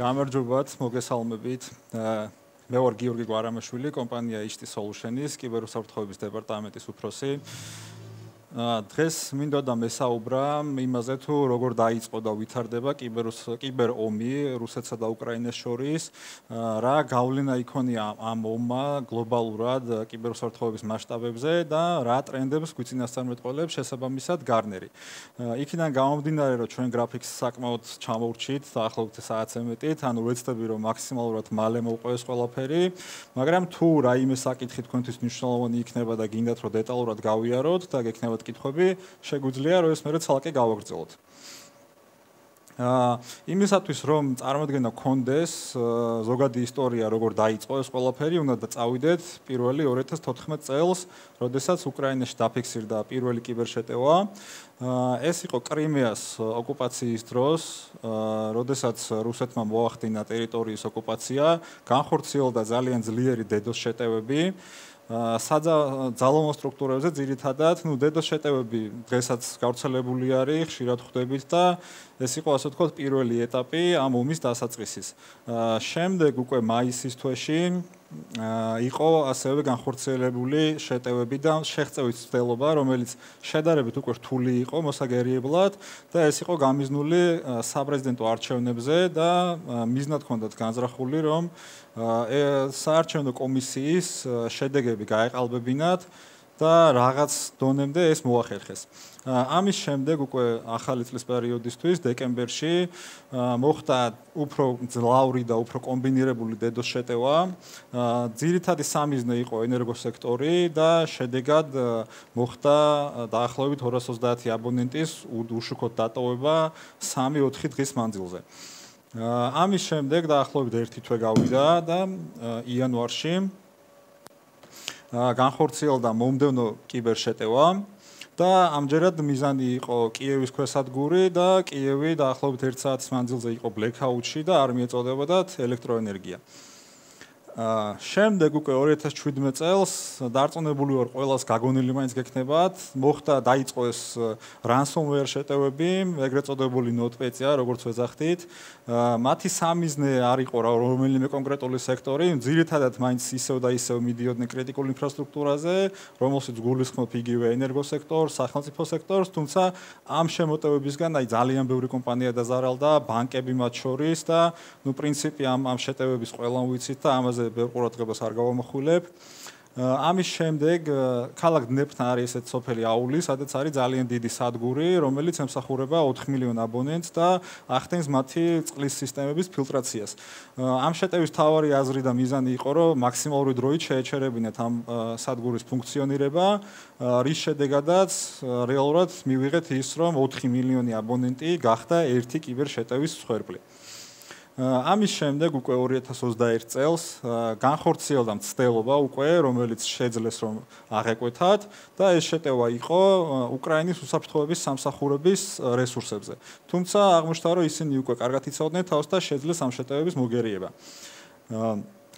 გამარჯობათ, მოგესალმებით. მე ვარ გიორგი გვარამაშვილი, კომპანია HT Solutions-ის კიბერუსაფრთხოების დეპარტამენტის უფროსი. დღეს მინდოდა მესაუბრა იმაზე, თუ როგორ დაიწყო და ვითარდება კიბერ-ომი რუსეთსა და უკრაინას შორის, რა გავლენა იქონია ამ ომმა გლობალურად კიბერუსაფრთხოების მასშტაბებზე და რა ტრენდებს გვიწინასწარმეტყველებს შესაბამისად გარნერი. იქიდან გამომდინარე, რომ ჩვენ გრაფიკს საკმაოდ ჩამოვრჩით დაახლოებით საათზე მეტით, ანუ ვეცდები, რომ მაქსიმალურად მალე მოვყვეს ყველაფერი, მაგრამ თუ რაიმე საკითხი თქვენთვის მნიშვნელოვანი იქნება და გინდათ, რომ დეტალურად გავიაროთ და გექნებათ კითხვები, შეგვიძლია რომ ეს მერე ცალკე გავაგრძელოთ. იმისათვის რომ წარმოდგენა გქონდეს ზოგადი ისტორია როგორ დაიწყო ეს ყველაფერი, უნდა წავიდეთ პირველი 2014 წელს, როდესაც უკრაინაში დაფიქსირდა პირველი კიბერშეტევა. ეს იყო კრიმეას ოკუპაციის დროს, როდესაც რუსეთმა მოახდინა ტერიტორიის ოკუპაცია, განხორციელდა ძალიან ძლიერი DDoS შეტევები. ძალოვან სტრუქტურებზე ძირითადად, DDoS შეტევები დღესაც გავრცელებული არის, ხშირად ხვდებით და ეს იყო ასე ვთქვათ პირველი ეტაპი ამ ომის დასაწყისის. შემდეგ უკვე მაისის თვეში იყო ასევე განხორციელებული შეტევები და შეღწევის ცდელობა, რომელიც შედარებით უკვე რთული იყო მოსაგერიებლად და ეს იყო გამიზნული საპრეზიდენტო არჩევნებზე და მიზნად ჰქონდათ განზრახული, რომ საარჩევნო კომისიის შედეგები გაეყალბებინათ და რაღაც დონემდე ეს მოახერხეს. ამის შემდეგ უკვე ახალი წლის პერიოდისთვის დეკემბერში მოხდა უფრო ძლავრი და უფრო კომბინირებული DDoS შეტევა. ძირითადი სამიზნე იყო ენერგოსექტორი და შედეგად მოხდა დაახლოებით 230 აბონენტის უშუქოდ დატოვება 3-4 დღის მანძილზე. ამის შემდეგ დაახლოებით 1 თვე გავიდა და იანვარში განხორციელდა მომდევნო კიბერშეტევა და ამჯერად მიზანი იყო კიევის ქვესადგური და კიევი დაახლოებით 1 საათის მანძილზე იყო ბლექაუტში და არ მიეწოდებოდათ ელექტროენერგია. შემდეგ უკვე 2017 წელს დარწმუნებული ვარ ყველას გაგონილი მაინც გექნებათ, დაიწყო ეს ransomware შეტევები, ეგრეთ წოდებული NotPetya, როგორც ვეძახდით. მათი სამიზნე არ იყო რომელიმე კონკრეტული სექტორი, ძირითადად მაინც ისევ და ისევ მიდიოდნენ კრიტიკულ ინფრასტრუქტურაზე, რომელშიც გულისხმობ იგივე ენერგოსექტორს, სახელმწიფო სექტორს, თუმცა ამ შემოტევებისგან ძალიან ბევრი კომპანია დაზარალდა, ბანკები მათ შორის და პრინციპი ამ შეტევების ყველამ ვიცით და ამაზე ბევრ ყურადღებას არ გავამახვილებ. ამის შემდეგ ქალაქ დნეპრთან არის ესეთ სოფელი აული, სადაც არის ძალიან დიდი სადგური, რომელიც ემსახურება 4 მილიონ აბონენტს და ახდენს მათი წყლის სისტემების ფილტრაციას. ამ შეტევის მთავარი აზრი და მიზანი იყო, რომ მაქსიმალური დროით შეეჩერებინათ ამ სადგურის ფუნქციონირება, რის შედეგადაც რეალურად მივიღეთ ის, რომ 4 მილიონი აბონენტი გახდა ერთი კიბერშეტევის მსხვერპლი. ამის შემდეგ უკვე 2021 წელს განხორციელდა მცდელობა უკვე, რომელიც შეძლეს რომ აღეკვეთათ და ეს შეტევა იყო უკრაინის უსაფრთხოების სამსახურების რესურსებზე. თუმცა აღმოჩნდა, რომ ისინი უკვე კარგად იცავდნენ თავს და შეძლეს ამ შეტევების მოგერიება.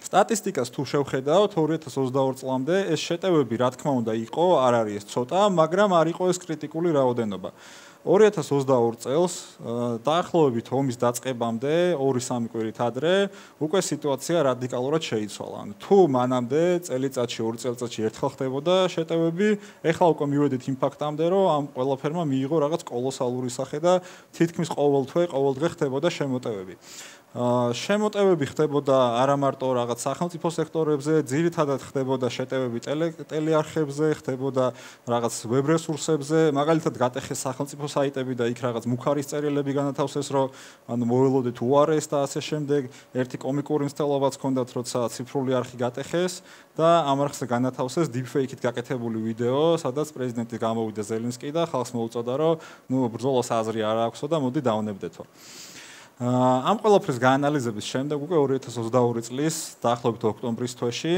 სტატისტიკას თუ შევხედავთ 2022 წლამდე ეს შეტევები რა თქმა უნდა იყო, არ არის ეს ცოტა, მაგრამ არ იყო ეს კრიტიკული რაოდენობა. 2022 წელს დაახლოებით ომის დაწყებამდე 2-3 კვირით ადრე უკვე სიტუაცია რადიკალურად შეიცვალა. თუ მანამდე წელიწადში 2 წელიწადში ერთხელ ხდებოდა შეტევები, ეხლა უკვე მივედით იმ ფაქტამდე, რომ ამ ყველაფერმა მიიღო რაღაც კოლოსალური სახე და თითქმის ყოველ თვე, ყოველ დღე ხდებოდა შემოტევები. შემოტევები ხდებოდა არა მარტო რაღაც სახელმწიფო სექტორებზე, ძირითადად ხდებოდა შეტევები ტელეარხებზე, ხდებოდა რაღაც ვებ რესურსებზე, მაგალითად გატეხეს სახელმწიფო საიტები და იქ რაღაც მუხარის წერილები განათავსეს, რომ მოველოდეთ უარეს და ასე შემდეგ. ერთი კომიკური მცდელობაც ჰქონდათ, როცა ციფრული არხი გატეხეს და ამ არხზე განათავსეს deepfake-ით გაკეთებული ვიდეო, სადაც პრეზიდენტი გამოვიდა ზელენსკი და ხალხს მოუწოდა, რომ ბრძოლას აზრი არ აქვსო და მოდი დავნებდეთო. ამ ყველაფრის გაანალიზების შემდეგ უკვე 2022 წლის დაახლოებით ოქტომბრის თვეში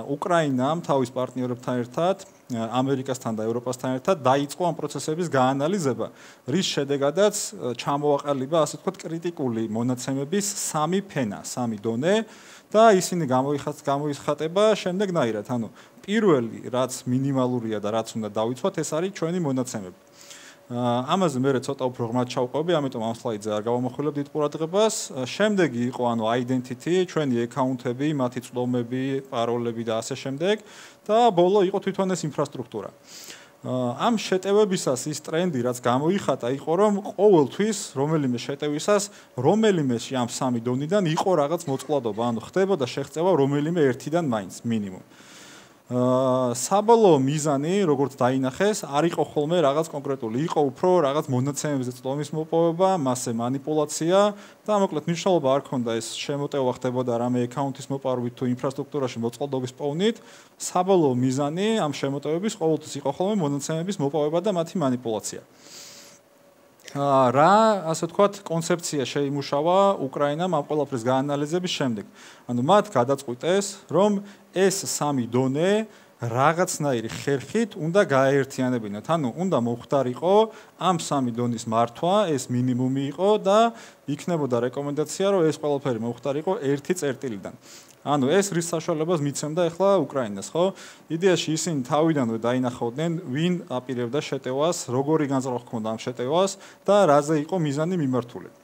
უკრაინამ თავის პარტნიორებთან ერთად, ამერიკასთან და ევროპასთან ერთად დაიწყო ამ პროცესების გაანალიზება, რის შედეგადაც ჩამოაყალიბა ასე ვთქვათ კრიტიკული მონაცემების 3 ფენა, 3 დონე და ისინი გამოიხატება შემდეგნაირად, ანუ პირველი რაც მინიმალურია და რაც უნდა დავიცვათ, ეს არის ჩვენი მონაცემები. ამაზე მე ცოტა უფრო ღრმად ჩავყვები, ამიტომ ამ სლაიდზე არ გავამახვილებ დიდ ყურადღებას. შემდეგი იყო ანუ identity, ჩვენი აკაუნტები, მათი წვდომები, პაროლები და ასე შემდეგ და ბოლო იყო თვითონ ეს ინფრასტრუქტურა. ამ შეტევებისას ის ტრენდი, რაც გამოიხატა, იყო რომ ყოველთვის რომელიმე შეტევისას რომელიმეში ამ სამი დონიდან იყო რაღაც მოწყვლადობა, ანუ ხდებოდა შეღწევა რომელიმე ერთიდან მაინც მინიმუმ. საბოლოო მიზანი, როგორც დაინახეს, არ იყო ხოლმე რაღაც კონკრეტული, იყო უფრო რაღაც მონაცემებზე წვდომის მოპოვება, მასზე манипуляცია და მოკლედ მნიშვნელობა არ ქონდა ეს შემოტევა ხდებოდა რამე აკაუნტის მოპარვით თუ ინფრასტრუქტურაში მოწყვლადობის პოვნით. საბოლოო მიზანი ამ შემოტევების ყოველთვის იყო ხოლმე მონაცემების მოპოვება და მათი манипуляცია. რა, ასე ვთქვათ, კონცეფცია შეიმუშავა უკრაინამ ამ ყველაფრის გაანალიზების შემდეგ. ანუ მათ გადაწყვიტეს, რომ ეს სამი დონე რაღაცნაირი ხერხით უნდა გააერთიანებინათ. ანუ უნდა მოხდარიყო ამ სამი დონის მართვა, ეს მინიმუმი იყო და იქნებოდა რეკომენდაცია, რომ ეს ყველაფერი მოხდარიყო ერთი წერტილიდან. ანუ ეს რის საშუალებას მიცემდა ახლა უკრაინას, ხო? იდეაში ისინი თავიდანვე დაინახავდნენ, ვინ აპირებდა შეტევას, როგორი განზრახვა ჰქონდა ამ შეტევას და რაზე იყო მიზანი მიმართული.